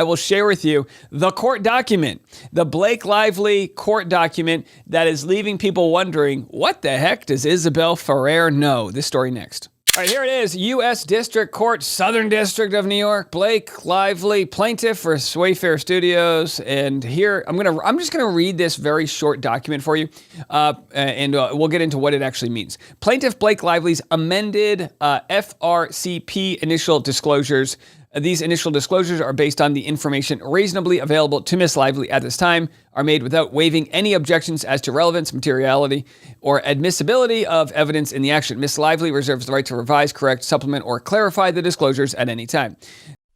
I will share with you the court document, the Blake Lively court document that is leaving people wondering, what the heck does Isabella Ferrer know? This story next. All right, here it is. U.S. District Court, Southern District of New York. Blake Lively, plaintiff for Wayfair Studios. And here, I'm just gonna read this very short document for you, and we'll get into what it actually means. Plaintiff Blake Lively's amended FRCP initial disclosures. These initial disclosures are based on the information reasonably available to Ms. Lively at this time, are made without waiving any objections as to relevance, materiality, or admissibility of evidence in the action. Ms. Lively reserves the right to revise, correct, supplement, or clarify the disclosures at any time.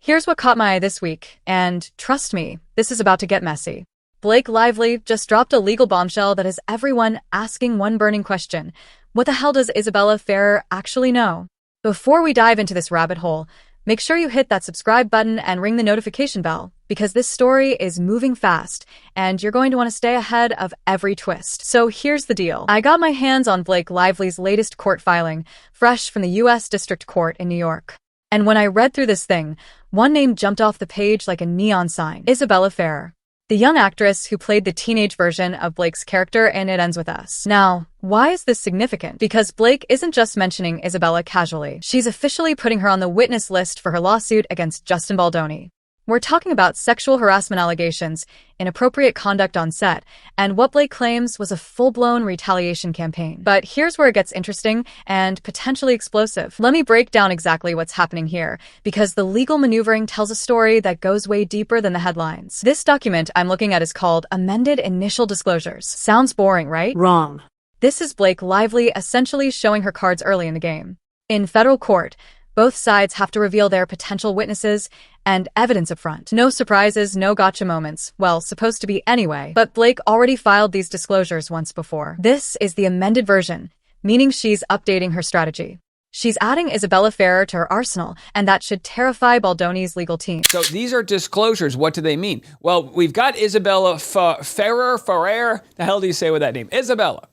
Here's what caught my eye this week, and trust me, this is about to get messy. Blake Lively just dropped a legal bombshell that has everyone asking one burning question. What the hell does Isabella Ferrer actually know? Before we dive into this rabbit hole, make sure you hit that subscribe button and ring the notification bell, because this story is moving fast, and you're going to want to stay ahead of every twist. So here's the deal. I got my hands on Blake Lively's latest court filing, fresh from the U.S. District Court in New York. And when I read through this thing, one name jumped off the page like a neon sign: Isabella Ferrer, the young actress who played the teenage version of Blake's character in It Ends With Us. Now, why is this significant? Because Blake isn't just mentioning Isabella casually. She's officially putting her on the witness list for her lawsuit against Justin Baldoni. We're talking about sexual harassment allegations, inappropriate conduct on set, and what Blake claims was a full-blown retaliation campaign. But here's where it gets interesting and potentially explosive. Let me break down exactly what's happening here, because the legal maneuvering tells a story that goes way deeper than the headlines. This document I'm looking at is called Amended Initial Disclosures. Sounds boring, right? Wrong. This is Blake Lively essentially showing her cards early in the game. In federal court, both sides have to reveal their potential witnesses and evidence up front. No surprises, no gotcha moments. Well, supposed to be anyway. But Blake already filed these disclosures once before. This is the amended version, meaning she's updating her strategy. She's adding Isabella Ferrer to her arsenal, and that should terrify Baldoni's legal team. So these are disclosures. What do they mean? Well, we've got Isabella Ferrer. The hell do you say with that name? Isabella.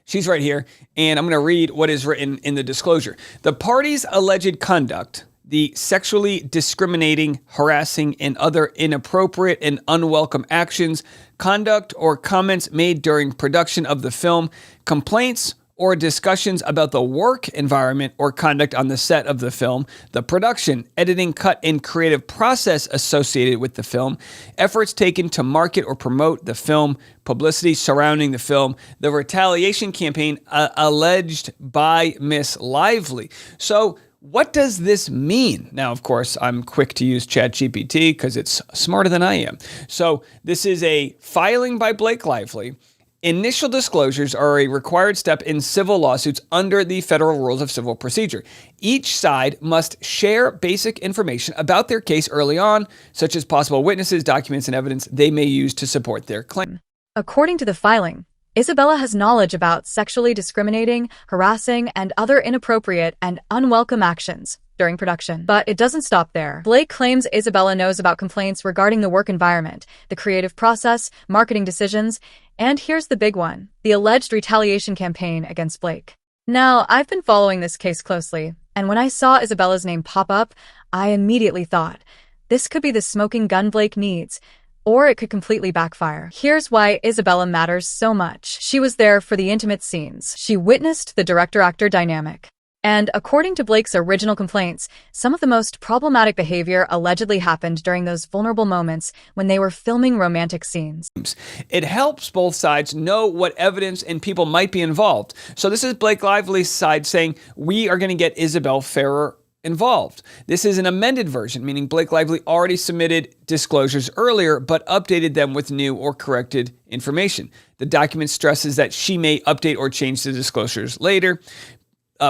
She's right here, and I'm going to read what is written in the disclosure. The parties' alleged conduct, the sexually discriminating, harassing, and other inappropriate and unwelcome actions, conduct, or comments made during production of the film, complaints or discussions about the work environment or conduct on the set of the film, the production, editing, cut, and creative process associated with the film, efforts taken to market or promote the film, publicity surrounding the film, the retaliation campaign alleged by Miss Lively. So what does this mean? Now, of course, I'm quick to use ChatGPT because it's smarter than I am. So this is a filing by Blake Lively. Initial disclosures are a required step in civil lawsuits under the Federal Rules of Civil Procedure. Each side must share basic information about their case early on, such as possible witnesses, documents, and evidence they may use to support their claim. According to the filing, Isabella has knowledge about sexually discriminating, harassing, and other inappropriate and unwelcome actions during production. But it doesn't stop there. Blake claims Isabella knows about complaints regarding the work environment, the creative process, marketing decisions, and here's the big one, the alleged retaliation campaign against Blake. Now, I've been following this case closely, and when I saw Isabella's name pop up, I immediately thought, this could be the smoking gun Blake needs, or it could completely backfire. Here's why Isabella matters so much. She was there for the intimate scenes. She witnessed the director-actor dynamic. And according to Blake's original complaints, some of the most problematic behavior allegedly happened during those vulnerable moments when they were filming romantic scenes. It helps both sides know what evidence and people might be involved. So this is Blake Lively's side saying, we are going to get Isabella Ferrer involved. This is an amended version, meaning Blake Lively already submitted disclosures earlier, but updated them with new or corrected information. The document stresses that she may update or change the disclosures later.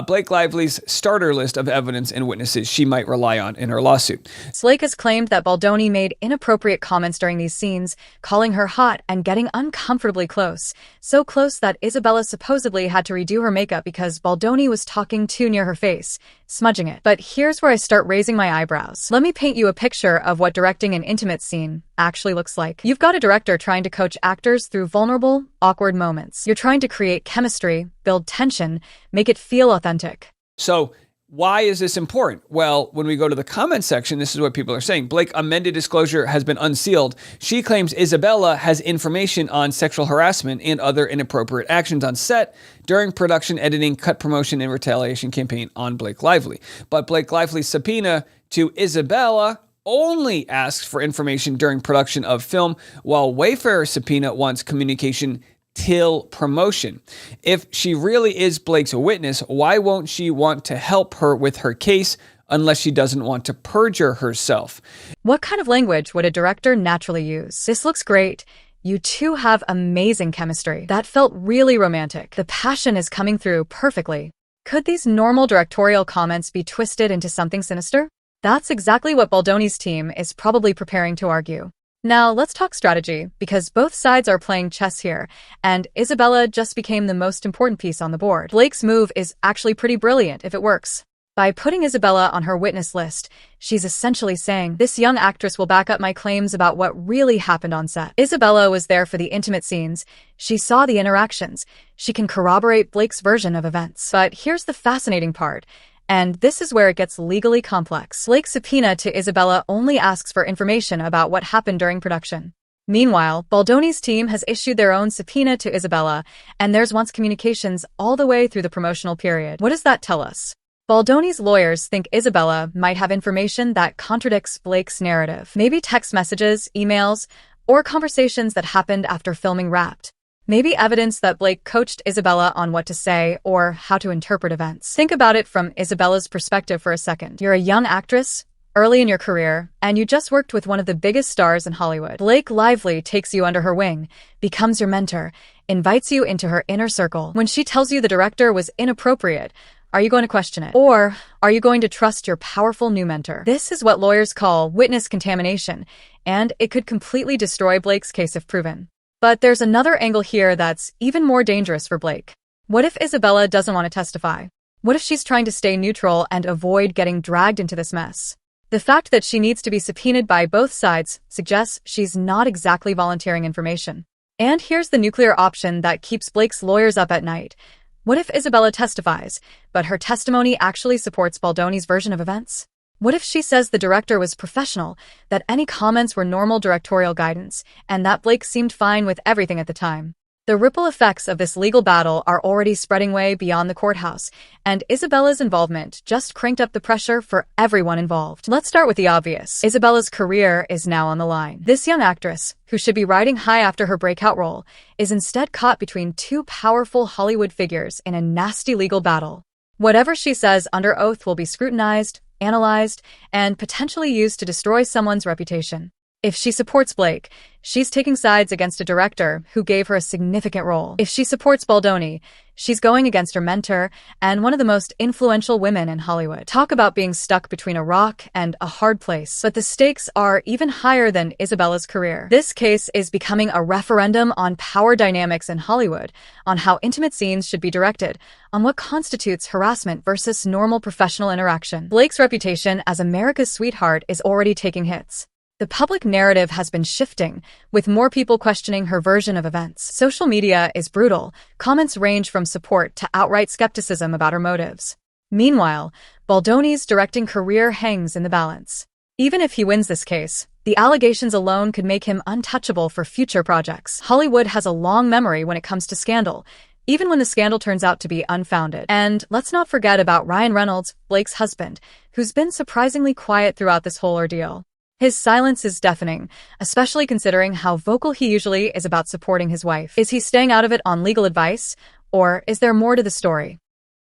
Blake Lively's starter list of evidence and witnesses she might rely on in her lawsuit. Blake has claimed that Baldoni made inappropriate comments during these scenes, calling her hot and getting uncomfortably close. So close that Isabella supposedly had to redo her makeup because Baldoni was talking too near her face, smudging it. But here's where I start raising my eyebrows. Let me paint you a picture of what directing an intimate scene actually looks like. You've got a director trying to coach actors through vulnerable, awkward moments. You're trying to create chemistry, build tension, make it feel authentic. So Why is this important? Well, when we go to the comment section, this is what people are saying. Blake amended disclosure has been unsealed. She claims Isabella has information on sexual harassment and other inappropriate actions on set during production, editing, cut promotion, and retaliation campaign on Blake Lively. But Blake Lively's subpoena to Isabella only asks for information during production of film, while Wayfarer's subpoena wants communication till promotion. If she really is Blake's witness, why won't she want to help her with her case unless she doesn't want to perjure herself? What kind of language would a director naturally use? This looks great. You two have amazing chemistry. That felt really romantic. The passion is coming through perfectly. Could these normal directorial comments be twisted into something sinister? That's exactly what Baldoni's team is probably preparing to argue. Now, let's talk strategy, because both sides are playing chess here, and Isabella just became the most important piece on the board. Blake's move is actually pretty brilliant if it works. By putting Isabella on her witness list, she's essentially saying, this young actress will back up my claims about what really happened on set. Isabella was there for the intimate scenes. She saw the interactions. She can corroborate Blake's version of events. But here's the fascinating part. And this is where it gets legally complex. Blake's subpoena to Isabella only asks for information about what happened during production. Meanwhile, Baldoni's team has issued their own subpoena to Isabella, and theirs wants communications all the way through the promotional period. What does that tell us? Baldoni's lawyers think Isabella might have information that contradicts Blake's narrative. Maybe text messages, emails, or conversations that happened after filming wrapped. Maybe evidence that Blake coached Isabella on what to say or how to interpret events. Think about it from Isabella's perspective for a second. You're a young actress, early in your career, and you just worked with one of the biggest stars in Hollywood. Blake Lively takes you under her wing, becomes your mentor, invites you into her inner circle. When she tells you the director was inappropriate, are you going to question it? Or are you going to trust your powerful new mentor? This is what lawyers call witness contamination, and it could completely destroy Blake's case if proven. But there's another angle here that's even more dangerous for Blake. What if Isabella doesn't want to testify? What if she's trying to stay neutral and avoid getting dragged into this mess? The fact that she needs to be subpoenaed by both sides suggests she's not exactly volunteering information. And here's the nuclear option that keeps Blake's lawyers up at night. What if Isabella testifies, but her testimony actually supports Baldoni's version of events? What if she says the director was professional, that any comments were normal directorial guidance, and that Blake seemed fine with everything at the time? The ripple effects of this legal battle are already spreading way beyond the courthouse, and Isabella's involvement just cranked up the pressure for everyone involved. Let's start with the obvious. Isabella's career is now on the line. This young actress, who should be riding high after her breakout role, is instead caught between two powerful Hollywood figures in a nasty legal battle. Whatever she says under oath will be scrutinized, analyzed, and potentially used to destroy someone's reputation. If she supports Blake, she's taking sides against a director who gave her a significant role. If she supports Baldoni, she's going against her mentor and one of the most influential women in Hollywood. Talk about being stuck between a rock and a hard place. But the stakes are even higher than Isabella's career. This case is becoming a referendum on power dynamics in Hollywood, on how intimate scenes should be directed, on what constitutes harassment versus normal professional interaction. Blake's reputation as America's sweetheart is already taking hits. The public narrative has been shifting, with more people questioning her version of events. Social media is brutal. Comments range from support to outright skepticism about her motives. Meanwhile, Baldoni's directing career hangs in the balance. Even if he wins this case, the allegations alone could make him untouchable for future projects. Hollywood has a long memory when it comes to scandal, even when the scandal turns out to be unfounded. And let's not forget about Ryan Reynolds, Blake's husband, who's been surprisingly quiet throughout this whole ordeal. His silence is deafening, especially considering how vocal he usually is about supporting his wife. Is he staying out of it on legal advice, or is there more to the story?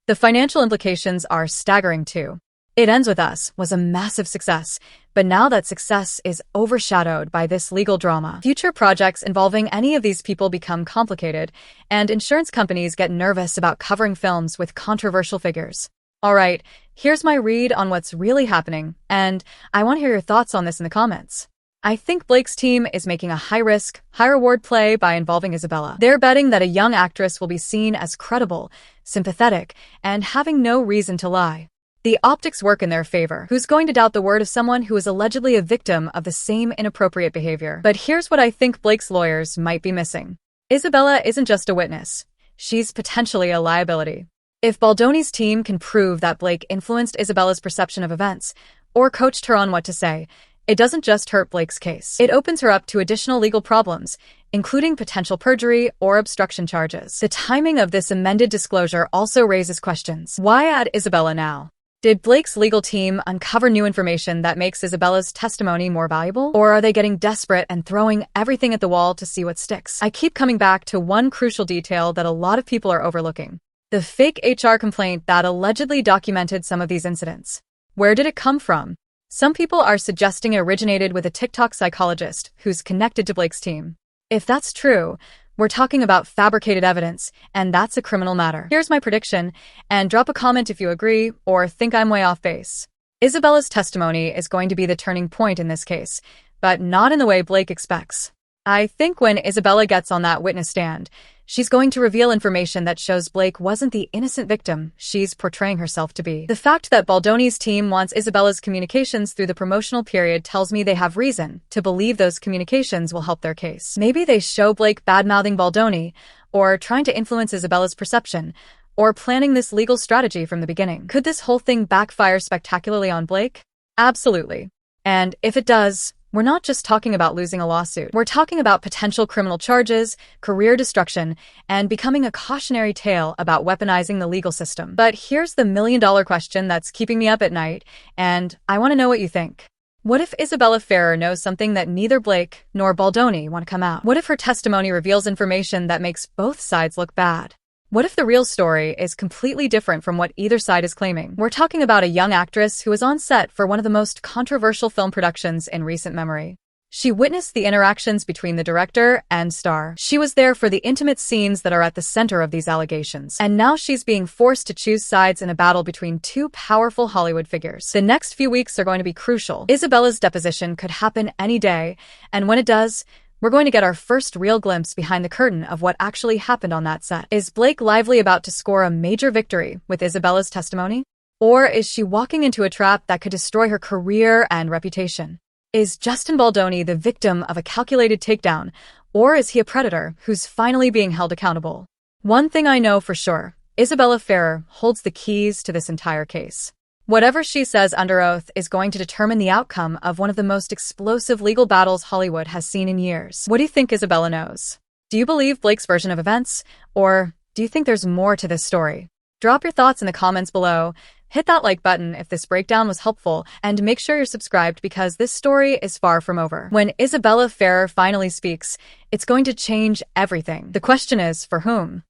The financial implications are staggering too. It Ends With Us was a massive success, but now that success is overshadowed by this legal drama. Future projects involving any of these people become complicated, and insurance companies get nervous about covering films with controversial figures. All right, here's my read on what's really happening, and I want to hear your thoughts on this in the comments. I think Blake's team is making a high-risk, high-reward play by involving Isabella. They're betting that a young actress will be seen as credible, sympathetic, and having no reason to lie. The optics work in their favor. Who's going to doubt the word of someone who is allegedly a victim of the same inappropriate behavior? But here's what I think Blake's lawyers might be missing. Isabella isn't just a witness. She's potentially a liability. If Baldoni's team can prove that Blake influenced Isabella's perception of events or coached her on what to say, it doesn't just hurt Blake's case. It opens her up to additional legal problems, including potential perjury or obstruction charges. The timing of this amended disclosure also raises questions. Why add Isabella now? Did Blake's legal team uncover new information that makes Isabella's testimony more valuable? Or are they getting desperate and throwing everything at the wall to see what sticks? I keep coming back to one crucial detail that a lot of people are overlooking: the fake HR complaint that allegedly documented some of these incidents. Where did it come from? Some people are suggesting it originated with a TikTok psychologist who's connected to Blake's team. If that's true, we're talking about fabricated evidence, and that's a criminal matter. Here's my prediction, and drop a comment if you agree or think I'm way off base. Isabella's testimony is going to be the turning point in this case, but not in the way Blake expects. I think when Isabella gets on that witness stand, she's going to reveal information that shows Blake wasn't the innocent victim she's portraying herself to be. The fact that Baldoni's team wants Isabella's communications through the promotional period tells me they have reason to believe those communications will help their case. Maybe they show Blake bad-mouthing Baldoni, or trying to influence Isabella's perception, or planning this legal strategy from the beginning. Could this whole thing backfire spectacularly on Blake? Absolutely. And if it does, we're not just talking about losing a lawsuit. We're talking about potential criminal charges, career destruction, and becoming a cautionary tale about weaponizing the legal system. But here's the million-dollar question that's keeping me up at night, and I want to know what you think. What if Isabella Ferrer knows something that neither Blake nor Baldoni want to come out? What if her testimony reveals information that makes both sides look bad? What if the real story is completely different from what either side is claiming? We're talking about a young actress who was on set for one of the most controversial film productions in recent memory. She witnessed the interactions between the director and star. She was there for the intimate scenes that are at the center of these allegations. And now she's being forced to choose sides in a battle between two powerful Hollywood figures. The next few weeks are going to be crucial. Isabella's deposition could happen any day, and when it does, we're going to get our first real glimpse behind the curtain of what actually happened on that set. Is Blake Lively about to score a major victory with Isabella's testimony? Or is she walking into a trap that could destroy her career and reputation? Is Justin Baldoni the victim of a calculated takedown, or is he a predator who's finally being held accountable? One thing I know for sure, Isabella Ferrer holds the keys to this entire case. Whatever she says under oath is going to determine the outcome of one of the most explosive legal battles Hollywood has seen in years. What do you think Isabella knows? Do you believe Blake's version of events, or do you think there's more to this story? Drop your thoughts in the comments below, hit that like button if this breakdown was helpful, and make sure you're subscribed because this story is far from over. When Isabella Ferrer finally speaks, it's going to change everything. The question is, for whom?